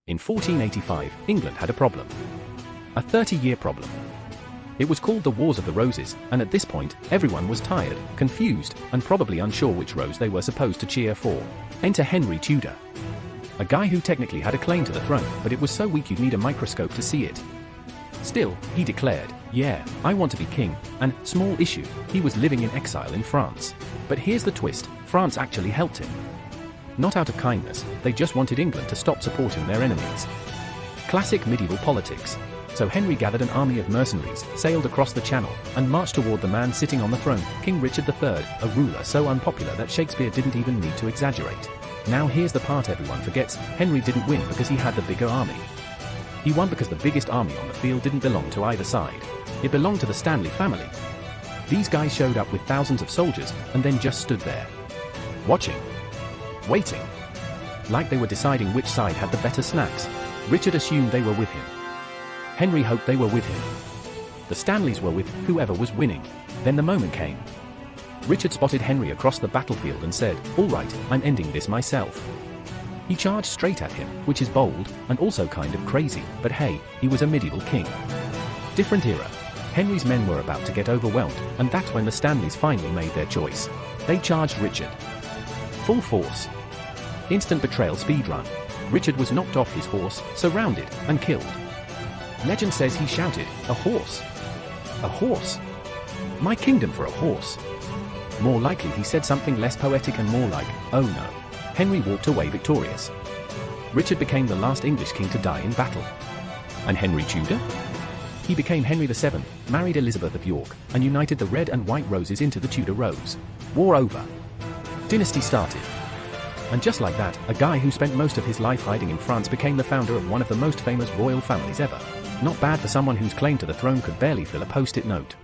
In 1485, England had a problem. A 30-year problem. It was called the Wars of the Roses, and at this point, everyone was tired, confused, and probably unsure which rose they were supposed to cheer for. Enter Henry Tudor. A guy who technically had a claim to the throne, but it was so weak you'd need a microscope to see it. Still, he declared, "Yeah, I want to be king," and, small issue, he was living in exile in France. But here's the twist, France actually helped him. Not out of kindness, they just wanted England to stop supporting their enemies. Classic medieval politics. So Henry gathered an army of mercenaries, sailed across the Channel, and marched toward the man sitting on the throne, King Richard III, a ruler so unpopular that Shakespeare didn't even need to exaggerate. Now here's the part everyone forgets, Henry didn't win because he had the bigger army. He won because the biggest army on the field didn't belong to either side. It belonged to the Stanley family. These guys showed up with thousands of soldiers, and then just stood there. Watching. Waiting. Like they were deciding which side had the better snacks. Richard assumed they were with him. Henry hoped they were with him. The Stanleys were with whoever was winning. Then the moment came. Richard spotted Henry across the battlefield and said, "All right, I'm ending this myself." He charged straight at him, which is bold, and also kind of crazy, but hey, he was a medieval king. Different era. Henry's men were about to get overwhelmed, and that's when the Stanleys finally made their choice. They charged Richard. Full force. Instant betrayal speedrun. Richard was knocked off his horse, surrounded, and killed. Legend says he shouted, "A horse! A horse! My kingdom for a horse!" More likely he said something less poetic and more like, "Oh no." Henry walked away victorious. Richard became the last English king to die in battle. And Henry Tudor? He became Henry VII, married Elizabeth of York, and united the red and white roses into the Tudor rose. War over. Dynasty started. And just like that, a guy who spent most of his life hiding in France became the founder of one of the most famous royal families ever. Not bad for someone whose claim to the throne could barely fill a post-it note.